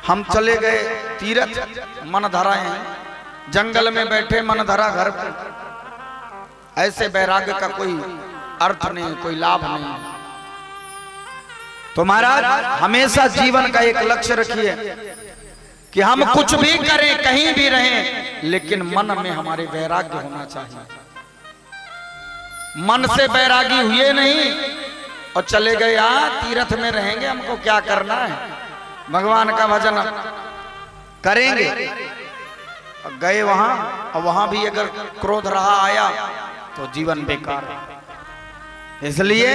हम चले गए तीर्थ, मन धरा है, जंगल में बैठे मन धरा घर पे। ऐसे वैराग्य का कोई अर्थ नहीं, कोई लाभ नहीं। तो महाराज हमेशा जीवन का एक लक्ष्य रखिए कि हम कुछ भी करें, कहीं भी रहें, लेकिन मन में हमारे वैराग्य होना चाहिए। मन से वैरागी हुए नहीं और चले गए तीर्थ में रहेंगे, हमको क्या करना है, भगवान का भजन करेंगे। गए वहां और वहां भी अगर क्रोध रहा आया तो जीवन बेकार है। इसलिए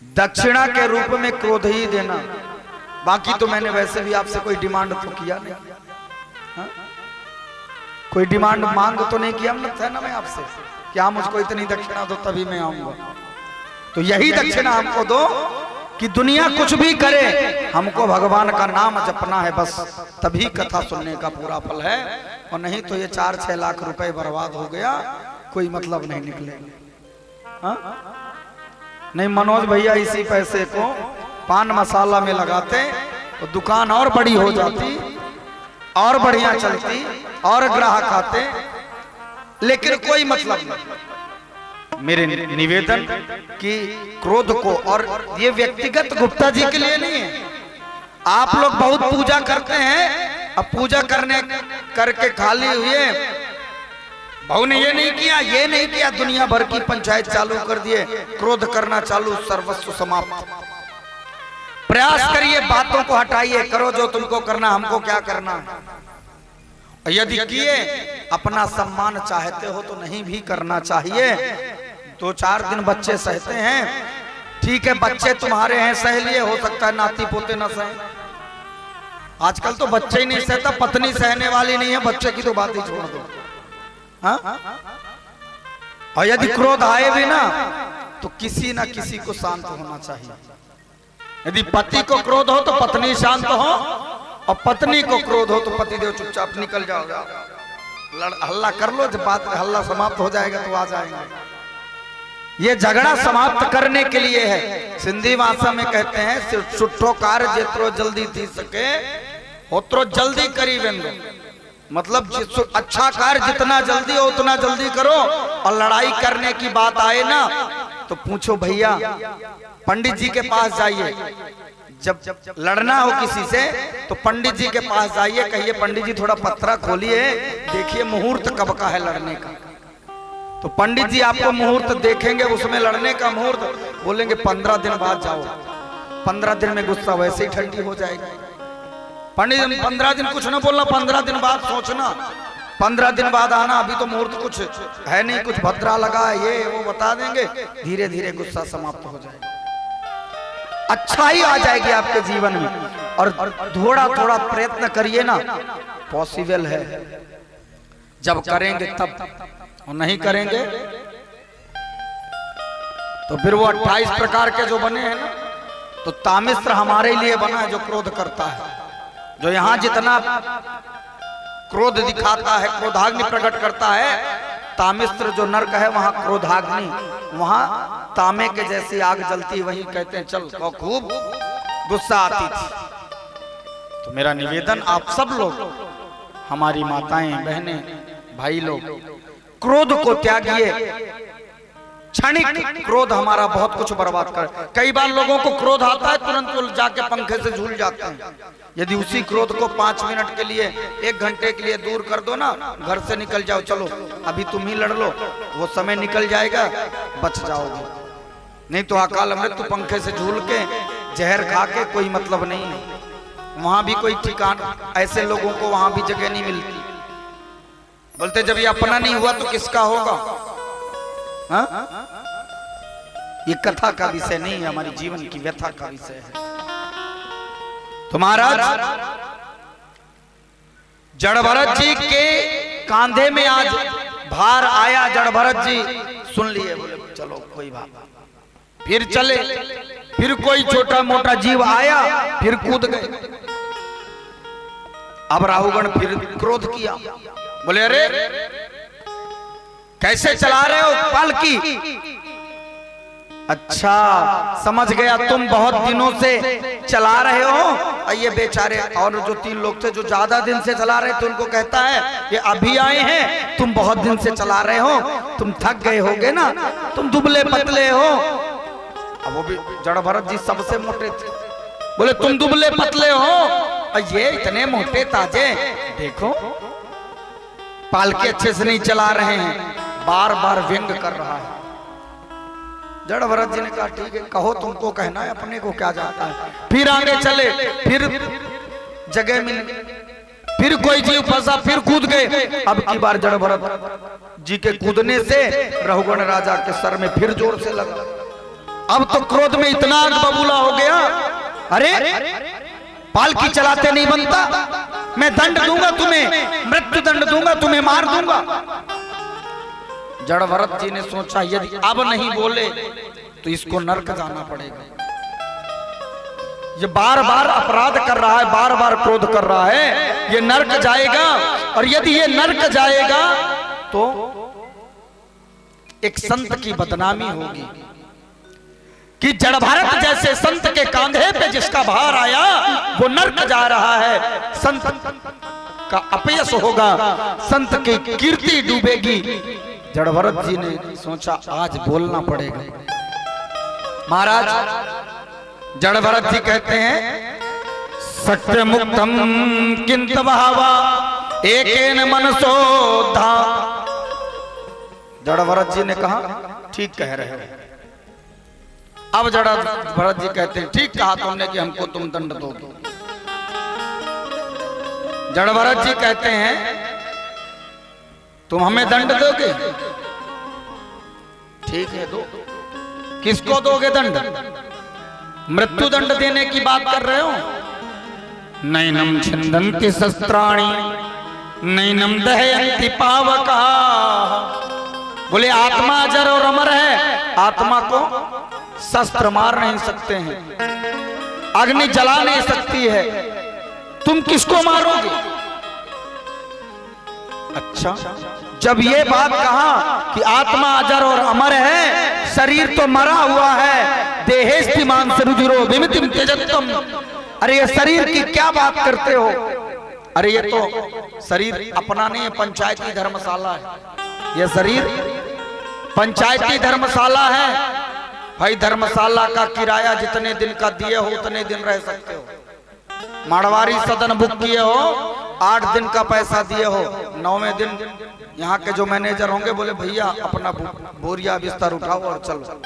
दक्षिणा के रूप में क्रोध ही देना। बाकी तो मैंने वैसे भी आपसे कोई डिमांड तो किया नहीं, हा? कोई डिमांड मांग तो नहीं किया था ना मैं आपसे कि आप मुझको इतनी दक्षिणा दो तभी मैं आऊंगा। तो यही दक्षिणा हमको दो कि दुनिया कुछ भी करे, हमको भगवान का नाम जपना है बस, तभी कथा सुनने का पूरा फल है। और नहीं तो ये 4-6 लाख रुपए बर्बाद हो गया, कोई मतलब नहीं निकलेगा। नहीं मनोज भैया इसी पैसे को पान मसाला में लगाते तो दुकान और बड़ी हो जाती, और बढ़िया चलती, और ग्राहक आते, लेकिन कोई मतलब नहीं। मेरे निवेदन कि क्रोध को, और ये व्यक्तिगत गुप्ता जी के लिए नहीं है। आप लोग बहुत पूजा करते हैं, अब पूजा करके खाली हुए, भाव ने ये नहीं किया, दुनिया भर की पंचायत चालू कर दिए, क्रोध करना चालू, सर्वस्व समाप्त। प्रयास करिए, बातों को हटाइए, करो जो तुमको करना, हमको क्या करना। यदि किए, अपना सम्मान चाहते हो तो नहीं भी करना चाहिए। 2-4 दिन बच्चे सहते हैं, ठीक है, बच्चे तुम्हारे हैं, सह लिए, हो सकता है नाती पोते न सहे। आजकल तो बच्चे ही नहीं सहता, पत्नी सहने वाली नहीं है, बच्चे की तो बात ही छोड़ दो। हाँ? और यदि क्रोध आए भी ना तो किसी ना किसी को शांत होना चाहिए। यदि पति को क्रोध हो तो पत्नी शांत हो, और पत्नी को क्रोध हो तो पतिदेव चुपचाप निकल जाओ, हल्ला कर लो, जब बात हल्ला समाप्त हो जाएगा तो आ जाएंगे। ये झगड़ा समाप्त करने के लिए है। सिंधी भाषा में कहते हैं सुठो कार्य जितरो जल्दी थी सके उतरो जल्दी करी वेंदो। मतलब अच्छा कार्य जितना जल्दी हो उतना जल्दी करो। और लड़ाई करने की बात आए ना तो पूछो भैया, पंडित जी के पास जाइए, जब लड़ना हो किसी से तो पंडित जी के पास जाइए, कहिए पंडित जी थोड़ा पत्रा खोलिए, देखिए मुहूर्त कब का है लड़ने का। तो पंडित जी आपको मुहूर्त देखेंगे, उसमें लड़ने का मुहूर्त, बोलेंगे 15 दिन बाद जाओ। 15 दिन में गुस्सा वैसे ही ठंडी हो जाएगी। पंडित जी 15 दिन कुछ ना बोलना, 15 दिन बाद सोचना, 15 दिन बाद आना, अभी तो मुहूर्त कुछ है नहीं, कुछ भद्रा लगा है, ये वो बता देंगे, धीरे धीरे गुस्सा समाप्त हो जाएगा, अच्छाई आ जाएगी आपके जीवन में। और थोड़ा थोड़ा प्रयत्न करिए ना, पॉसिबल है। जब करेंगे तब, और नहीं करेंगे तो फिर वो 28 प्रकार के जो बने हैं ना, तो तामिस्त्र हमारे लिए बना है जो क्रोध करता है। जो यहाँ जितना क्रोध दिखाता है, क्रोधाग्नि प्रकट करता है, तामिस्त्र जो नरक है वहां क्रोधाग्नि, वहां तामे के जैसी आग जलती, वहीं कहते हैं चल खूब गुस्सा आती थी। तो मेरा निवेदन आप सब लोग, हमारी माताएं बहनें भाई लोग, क्रोध को त्यागिए। क्षणिक क्रोध हमारा बहुत कुछ बर्बाद कर। कई बार लोगों को क्रोध आता है, तुरंत जाके पंखे से झूल जाते हैं। यदि उसी क्रोध को 5 मिनट के लिए, 1 घंटे के लिए दूर कर दो ना, घर से निकल जाओ, चलो अभी तुम ही लड़ लो, वो समय निकल जाएगा, बच जाओगे। नहीं तो अकाल मृत्यु पंखे से झूल के जहर खा के कोई मतलब नहीं है। वहां भी कोई ठिकाना, ऐसे लोगों को वहां भी जगह नहीं मिलती। बोलते जब ये अपना नहीं हुआ तो किसका होगा। हा? ये कथा का विषय नहीं है, हमारी जीवन की व्यथा का विषय है। तो महाराज जड़भरत जी के कांधे में आज भार आया, जड़भरत जी सुन लिए, बोले चलो कोई बात। फिर चले, फिर कोई छोटा मोटा जीव आया, फिर कूद गए। अब राहुगण फिर क्रोध किया, बोले अरे कैसे चला रहे हो पालकी, अच्छा समझ गया, तुम बहुत दिनों से चला रहे हो। ये बेचारे और जो 3 लोग थे जो ज्यादा दिन से चला रहे थे उनको कहता है ये अभी आए हैं, तुम बहुत दिन से चला रहे हो, तुम थक गए होगे ना, तुम दुबले पतले हो। अब वो भी जड़ भरत जी सबसे मोटे थे, बोले तुम दुबले पतले हो और ये इतने मोटे ताजे, देखो पालकी अच्छे से नहीं चला रहे हैं, बार बार व्यंग कर रहा है। जड़ भरत जी ने कहा ठीक है, कहो तुमको कहना है, अपने को क्या जाता है। फिर आगे चले, फिर जगह मिली, फिर कोई जीव फंसा, फिर कूद गए। अब की बार जड़ भरत जी के कूदने से रघुगण राजा के सर में फिर जोर से लगा। अब तो क्रोध में इतना आग बबूला हो गया, अरे पालकी चलाते नहीं बनता, मैं दंड दूंगा तुम्हें, मृत्यु दंड दूंगा, तुम्हें मार दूंगा। जड़ भरत जी ने सोचा यदि अब नहीं बोले तो इसको नरक जाना पड़ेगा। ये बार बार अपराध कर रहा है, बार बार क्रोध कर रहा है, ये नरक जाएगा। और यदि ये नरक जाएगा तो एक संत की बदनामी होगी कि जड़ भरत जैसे संत के कांधे पे जिसका भार आया वो नरक जा रहा है, संत का अपयश होगा, संत की कीर्ति डूबेगी। जड़ भरत जी ने सोचा आज बोलना पड़ेगा। महाराज जड़ भरत जी कहते हैं सत्य मुक्तम किंत बहावा एकेन मनसो धा। जड़ भरत जी ने कहा ठीक कह रहे हो। अब जड़ भरत जी कहते हैं ठीक कहा तुमने कि हमको तुम दंड दोगे। जड़ भरत जी कहते हैं तुम हमें दंड दोगे, ठीक है दो। किसको दोगे दंड? मृत्यु दंड देने की बात कर रहे हो? नैनम छिन्दन्ति शस्त्राणि नैनम दहयन्ति पावका। बोले आत्मा अजर और अमर है, आत्मा को शस्त्र मार नहीं सकते हैं, अग्नि जला नहीं सकती है, तुम किसको मारोगे? अच्छा जब ये बात कहा कि आत्मा अजर और अमर है, शरीर तो मरा हुआ है, देहेस्ति मांसरुधिरो विमितिम त्यजत्वम। अरे ये शरीर की क्या बात करते हो? अरे ये तो शरीर अपना नहीं है, पंचायती धर्मशाला है। ये शरीर पंचायती धर्मशाला है भाई, धर्मशाला का किराया जितने दिन का दिए हो उतने दिन रह सकते हो। मारवाड़ी सदन बुक किए हो, 8 दिन का पैसा दिए हो, 9वें दिन यहाँ के जो मैनेजर होंगे बोले भैया अपना बोरिया बिस्तर उठाओ और चलो,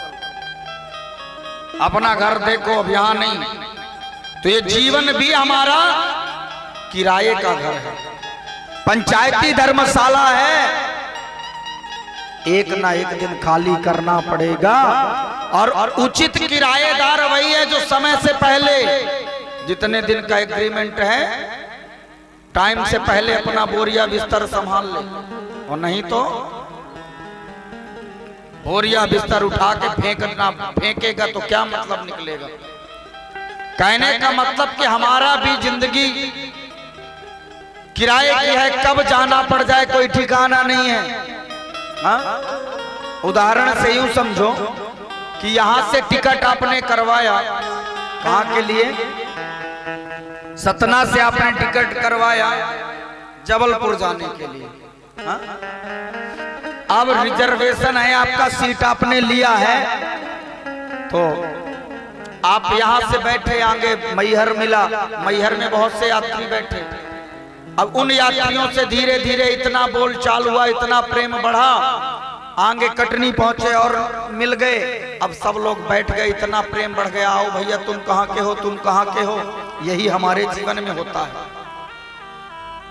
अपना घर देखो, अब यहाँ नहीं। तो ये जीवन भी हमारा किराए का घर है, पंचायती धर्मशाला है, एक ना एक दिन खाली करना पड़ेगा। और उचित किराएदार वही है जो समय से पहले, जितने दिन का एग्रीमेंट है टाइम से पहले अपना बोरिया बिस्तर संभाल ले, और नहीं तो बोरिया बिस्तर उठा के फेंकेगा तो क्या मतलब निकलेगा। कहने का मतलब कि हमारा भी जिंदगी किराए की है, कब जाना पड़ जाए कोई ठिकाना नहीं है। हाँ? उदाहरण से यूं समझो कि यहां से टिकट आपने करवाया, कहां के लिए? सतना से आपने टिकट करवाया जबलपुर जाने के लिए। हाँ? अब रिजर्वेशन है आपका, सीट आपने लिया है, तो आप यहां से बैठे, आगे मैहर मिला, मैहर में बहुत से यात्री बैठे। अब उन यात्रियों से धीरे धीरे इतना बोल चाल हुआ, इतना प्रेम बढ़ा, आगे कटनी पहुंचे और मिल गए। अब सब लोग बैठ गए, इतना प्रेम बढ़ गया, आओ भैया तुम कहाँ के हो, तुम कहाँ के हो। यही हमारे जीवन में होता है।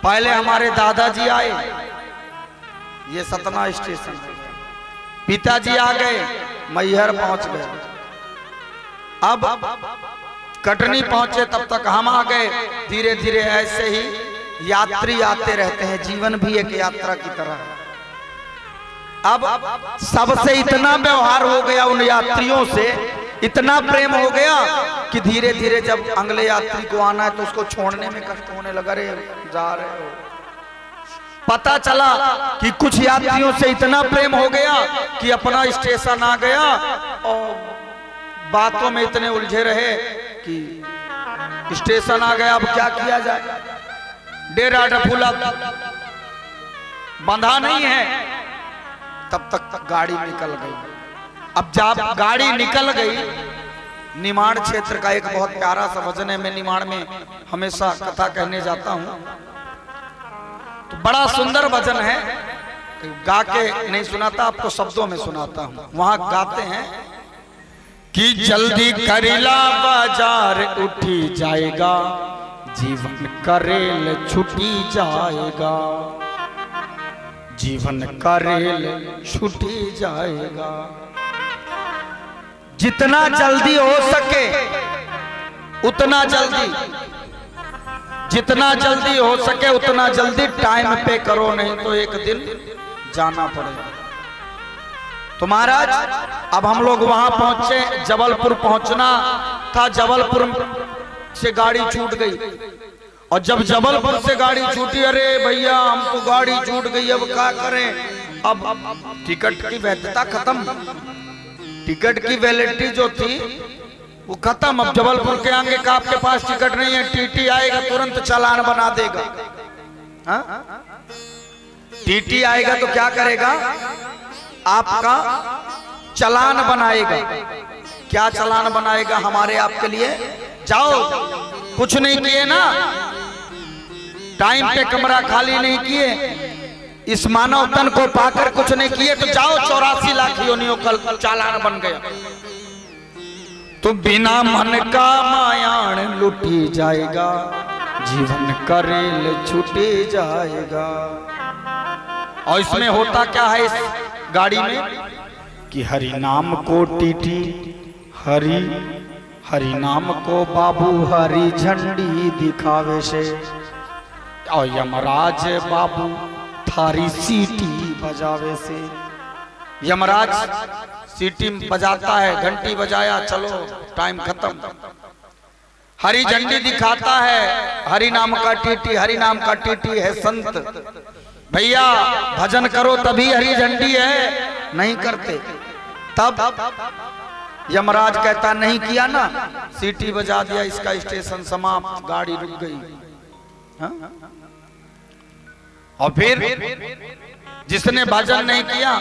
पहले हमारे दादाजी आए, ये सतना स्टेशन, पिताजी आ गए, मैहर पहुंच गए, अब कटनी पहुंचे, तब तक हम आ गए। धीरे धीरे ऐसे ही यात्री आते रहते हैं, जीवन भी एक यात्रा की तरह है। अब सबसे इतना व्यवहार हो गया, उन यात्रियों से इतना प्रेम हो गया कि धीरे धीरे जब अगले यात्री को आना है तो उसको छोड़ने में कष्ट होने लगा। रे जा रहे हो, पता चला कि कुछ यात्रियों से इतना प्रेम हो गया कि अपना स्टेशन आ गया और बातों में इतने उलझे रहे कि स्टेशन आ गया, अब क्या किया जाए। डेरा डफूला बंधा नहीं है, तब तक गाड़ी निकल गई। अब जब गाड़ी निकल गई, निमाड़ क्षेत्र का एक बहुत प्यारा सा भजन है, मैं निमाड़ में हमेशा कथा कहने जाता हूं, तो बड़ा सुंदर भजन है, गा के नहीं सुनाता आपको, शब्दों में सुनाता हूं। वहां गाते हैं कि जल्दी करेला बाजार उठी जाएगा, जीवन करेल छुटी जाएगा, जीवन करेल छुटी जाएगा। जितना जल्दी हो सके उतना जल्दी, जितना जल्दी हो सके उतना जल्दी टाइम पे करो, नहीं तो एक दिन जाना पड़ेगा। तो महाराज अब हम लोग वहां पहुंचे, जबलपुर पहुंचना था, जबलपुर से गाड़ी छूट गई। और जब जबलपुर से गाड़ी छूटी, अरे भैया हम तो गाड़ी छूट गई, अब क्या करें। अब टिकट की वैधता खत्म, टिकट की वैलिडिटी जो थी वो खत्म। अब जबलपुर के आगे का आपके पास टिकट नहीं है, टीटी आएगा तुरंत चालान बना देगा। हाँ? टीटी आएगा तो क्या करेगा, आपका चालान बनाएगा। क्या चालान बनाएगा हमारे आपके लिए, जाओ कुछ नहीं किए ना, टाइम पे कमरा खाली नहीं किए, इस मानव तन को पाकर कुछ नहीं किए, तो जाओ 84 लाख योनियों कल चालान बन गया। तो बिना मन का मायाण लुटी जाएगा, जीवन करेल छूटी जाएगा। और इसमें होता क्या है इस गाड़ी में कि हरि नाम को टीटी, हरि हरि नाम को बाबू हरि झंडी दिखावे से, और यमराज बाबू थारी सीटी बजावे से। यमराज सीटी बजाता है, घंटी बजाया, चलो टाइम खत्म। हरी झंडी दिखाता है, हरि नाम का टीटी, हरि नाम का टीटी है संत, भैया भजन करो तभी हरी झंडी है, नहीं करते तब यमराज कहता नहीं किया ना, सीटी बजा दिया, इसका स्टेशन समाप्त, गाड़ी रुक गई। हा? और फिर जिसने भजन नहीं किया,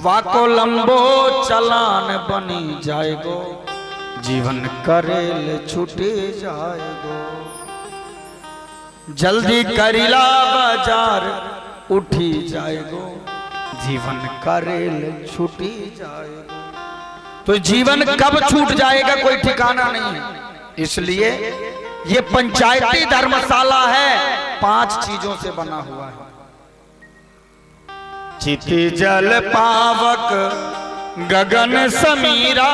वाको लंबो चलान बनी जाएगो, जीवन करेल छूटे जाएगो। जल्दी करीला बाजार उठी जाएगो, जीवन करेल छूटी जाएगो। तो जीवन कब छूट जाएगा कोई ठिकाना नहीं है। इसलिए ये पंचायती धर्मशाला है, 5 चीजों से बना हुआ है। चिति जल पावक गगन समीरा,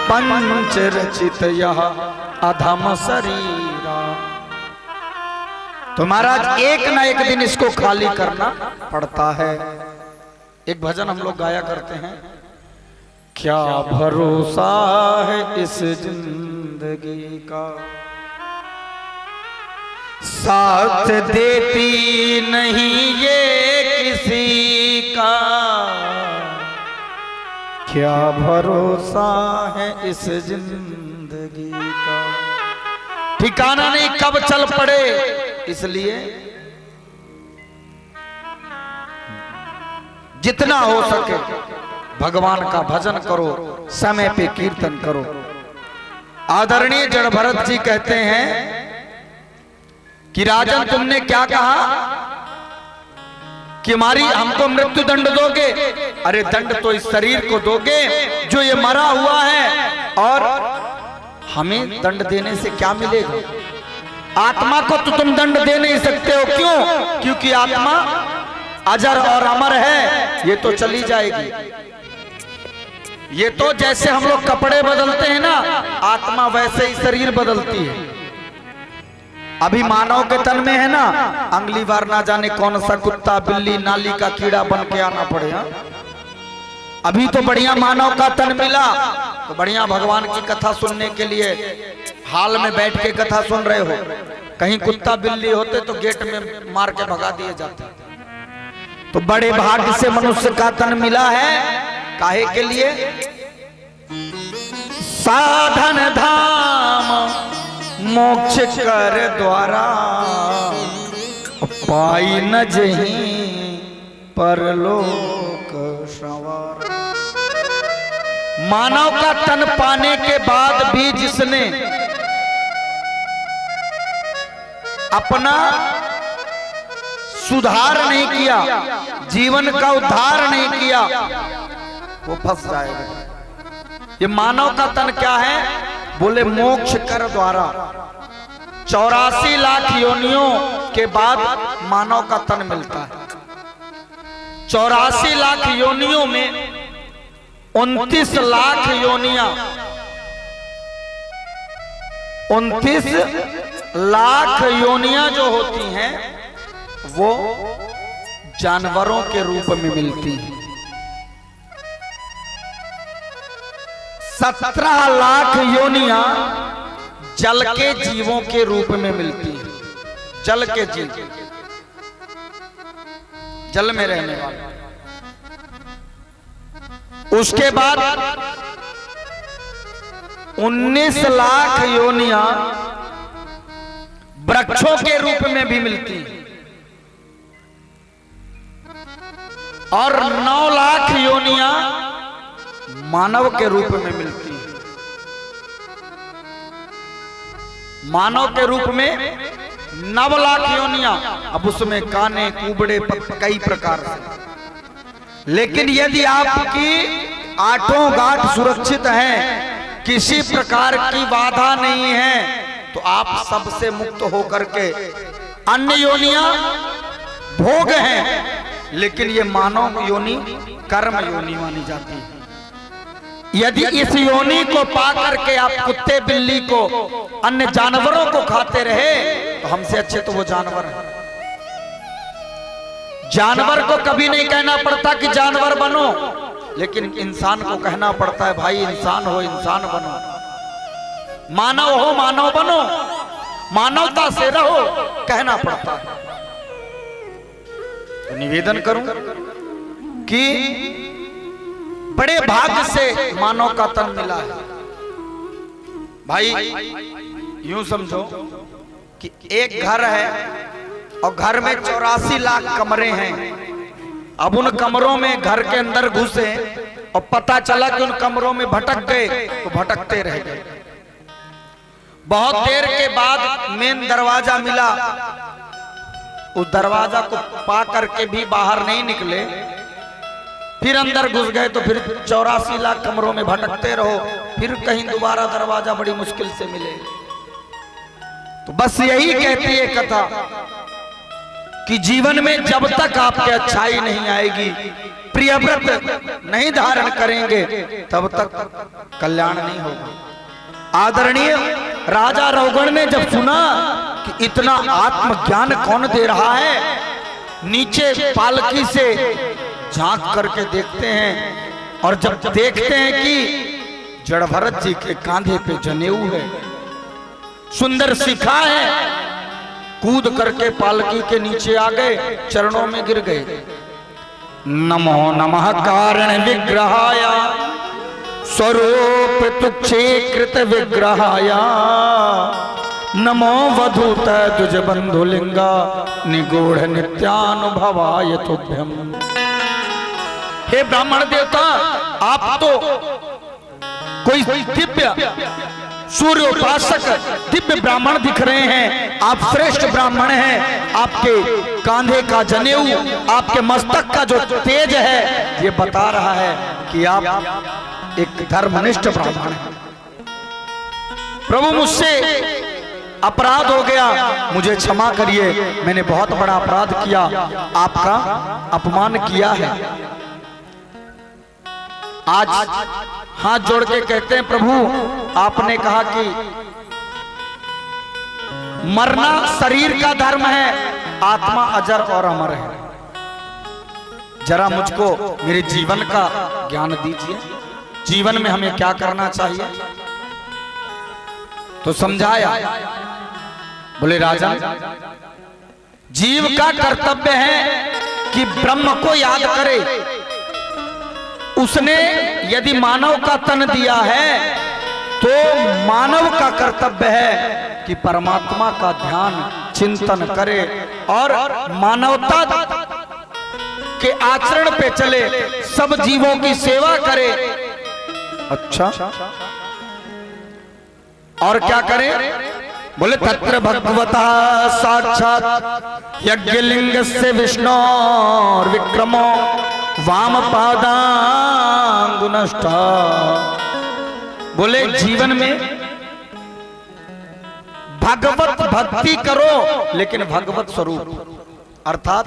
पंच रचित यह अधम शरीरा। तो महाराज एक ना एक दिन इसको खाली करना पड़ता है। एक भजन हम लोग गाया करते हैं, क्या भरोसा है इस जिंदगी का, साथ देती नहीं ये किसी का, क्या भरोसा है इस जिंदगी का। ठिकाना नहीं कब चल पड़े, इसलिए जितना हो सके भगवान का भजन करो, समय पे कीर्तन करो। आदरणीय जड़ भरत जी कहते हैं कि राजन तुमने क्या कहा कि हमारी हमको मृत्यु दंड दोगे। अरे दंड तो इस शरीर को दोगे जो ये मरा हुआ है, और हमें दंड देने से क्या मिलेगा। आत्मा को तो तुम दंड दे नहीं सकते हो, क्यों? क्योंकि आत्मा अजर और अमर है, ये तो चली जाएगी। ये तो जैसे हम लोग कपड़े बदलते हैं ना, आत्मा वैसे ही शरीर बदलती है। अभी मानव के तन में है ना, अगली बार ना जाने कौन सा कुत्ता बिल्ली नाली का कीड़ा बन के आना पड़े। अभी तो बढ़िया मानव का तन मिला, तो बढ़िया भगवान की कथा सुनने के लिए हाल में बैठ के कथा सुन रहे हो। कहीं कुत्ता बिल्ली होते तो गेट में मार के भगा दिए जाते। तो बड़े भाग्य से मनुष्य का तन मिला है, काहे के लिए? साधन धाम मोक्ष कर द्वारा, पाई न जहीं परलोक संवार। मानव का तन पाने के बाद भी जिसने अपना सुधार नहीं किया, जीवन का उद्धार नहीं किया, वो फंस जाएगा। ये मानव का तन क्या है? बोले मोक्ष कर द्वारा। 84 लाख योनियों के बाद मानव का तन मिलता है। 84 लाख योनियों में 29 लाख योनियां, 29 लाख योनियां जो होती हैं वो जानवरों के रूप में मिलती हैं। 17 लाख योनियां जल के जीवों के रूप में मिलती हैं। जल के जीव, जल में रहने वाले। उसके बाद 19 लाख योनियां वृक्षों के रूप में भी मिलती हैं और 9 लाख योनियां मानव के रूप में मिलती हैं। मानव के रूप में 9 लाख योनियां, अब उसमें काने कुबड़े कई प्रकार से। लेकिन यदि आपकी आठों गांठ सुरक्षित हैं, किसी प्रकार की बाधा नहीं है, तो आप सबसे मुक्त होकर के अन्य योनियां भोग हैं, लेकिन ये मानव योनि कर्म योनि मानी जाती है। यदि इस योनि को पा करके आप कुत्ते बिल्ली को अन्य जानवरों को खाते रहे तो हमसे अच्छे तो वो जानवर हैं। जानवर को कभी नहीं कहना पड़ता कि जानवर बनो, लेकिन इंसान को कहना पड़ता है भाई इंसान हो, इंसान बनो, मानव हो, मानव बनो, मानवता से रहो, कहना पड़ता है। तो निवेदन करूं कि बड़े भाग्य से मानव का तन मिला है। भाई यूं समझो कि एक घर है और घर में 84 लाख कमरे हैं। अब उन कमरों में घर के अंदर घुसे और पता चला कि उन कमरों में भटक गए तो भटकते रह गए। बहुत देर के बाद मेन दरवाजा मिला, उस दरवाजा को पा करके भी बाहर नहीं निकले, फिर अंदर घुस गए तो फिर 84 लाख कमरों में भटकते रहो, फिर कहीं दोबारा दरवाजा बड़ी मुश्किल से मिले। तो बस यही कहती है कथा कि जीवन में जब तक आपके अच्छाई नहीं आएगी, प्रियव्रत नहीं धारण करेंगे, तब तक कल्याण नहीं होगा। आदरणीय राजा रौगण ने जब सुना कि इतना आत्मज्ञान कौन दे रहा है, नीचे पालकी से झांक करके देखते हैं और जब देखते हैं कि जड़ भरत जी के कांधे पे जनेऊ है, सुंदर शिखा है, कूद करके पालकी के नीचे आ गए, चरणों में गिर गए। नमो नमः कारण विग्रहाय स्वरूप तुच्छे कृत विग्रहाय, नमो वधूत तुझ बंधुलिंगा निगूढ़ नित्यानुभवाय तुभ्यम। हे ब्राह्मण देवता, आप तो कोई दिव्य सूर्य उपासक दिव्य ब्राह्मण दिख रहे हैं, आप श्रेष्ठ ब्राह्मण हैं। आपके कांधे का जनेऊ, आपके मस्तक का जो तेज है, ये बता रहा है कि आप एक धर्मनिष्ठ ब्राह्मण हैं। प्रभु मुझसे अपराध हो गया, मुझे क्षमा करिए, मैंने बहुत बड़ा अपराध किया, आपका अपमान किया है। आज हाथ जोड़ के कहते हैं प्रभु, आपने कहा कि मरना शरीर का धर्म है, आत्मा अजर और अमर है। जरा मुझको मेरे जीवन का ज्ञान दीजिए, जीवन में हमें क्या करना चाहिए। तो समझाया, बोले राजा, जीव का कर्तव्य है कि ब्रह्म को याद करे। उसने यदि मानव का तन दिया है तो मानव का कर्तव्य है कि परमात्मा का ध्यान चिंतन करे और मानवता के आचरण पे चले, सब जीवों की सेवा करे। अच्छा, और क्या करे? बोले तत्र भगवता साक्षात यज्ञलिंग से विष्णोर विक्रमो वाम पादांगुनष्ट। बोले जीवन में भगवत भक्ति करो, लेकिन भगवत स्वरूप अर्थात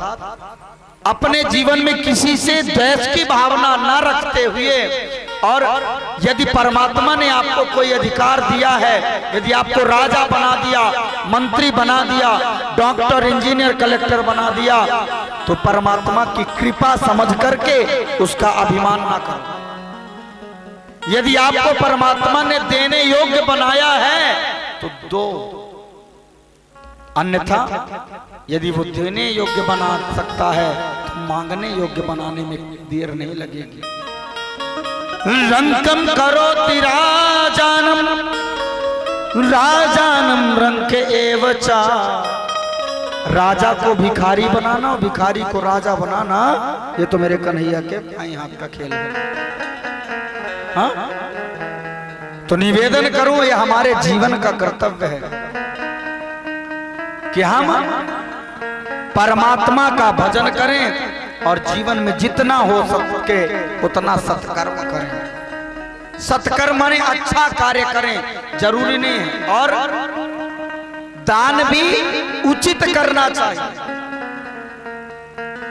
अपने जीवन में किसी से द्वेष की भावना न रखते हुए, और यदि परमात्मा ने आपको कोई अधिकार दिया है, यदि आपको राजा बना दिया, मंत्री बना दिया, डॉक्टर, इंजीनियर, कलेक्टर बना दिया, तो परमात्मा की कृपा समझ करके उसका अभिमान ना करो। यदि आपको परमात्मा ने देने योग्य बनाया है तो दो, अन्यथा यदि वो देने योग्य बना सकता है तो मांगने योग्य बनाने में देर नहीं लगेगी। रंकम करो तिराजानम राजानम रंक एवचा। राजा को भिखारी बनाना और भिखारी को राजा बनाना, ये तो मेरे कन्हैया के भाई हाथ का खेल है। हाँ? तो निवेदन करूं, ये हमारे जीवन का कर्तव्य है कि हम परमात्मा का भजन करें और जीवन में जितना हो सके उतना सत्कर्म करें। सत्कर्म माने अच्छा कार्य करें, जरूरी नहीं है, और दान भी उचित करना चाहिए।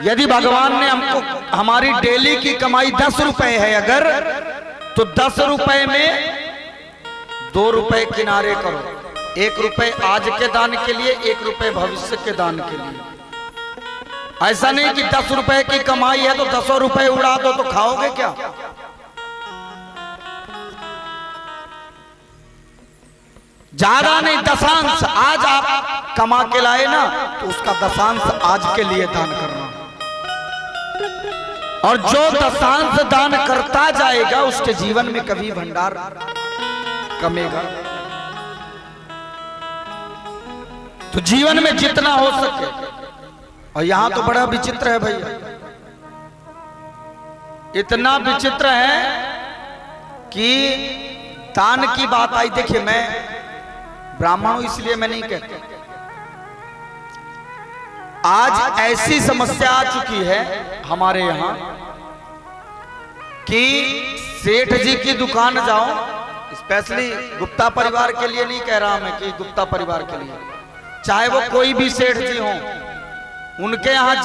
यदि भगवान ने हमको, हमारी डेली की कमाई 10 रुपए है अगर, तो 10 रुपए में 2 रुपए किनारे करो। 1 रुपए आज के दान के लिए, 1 रुपए भविष्य के दान के लिए। ऐसा नहीं कि 10 रुपए की कमाई है तो 10 रुपए उड़ा दो, तो खाओगे क्या? ज्यादा नहीं, दशांश आज आप कमा के लाए ना, तो उसका दशांश आज के लिए दान करना। और जो दशांश दान करता जाएगा उसके जीवन में कभी भंडार कमेगा। तो जीवन में जितना हो सके, और यहां तो बड़ा विचित्र है भैया, इतना विचित्र है कि दान की बात आई। देखिए, मैं ब्राह्मण हूं इसलिए मैं नहीं कहता, आज ऐसी समस्या आ चुकी है हमारे यहां कि सेठ जी की दुकान जाओ, स्पेशली गुप्ता परिवार के लिए नहीं कह रहा मैं, कि गुप्ता परिवार के लिए, चाहे वो कोई भी सेठ जी हो, उनके यहां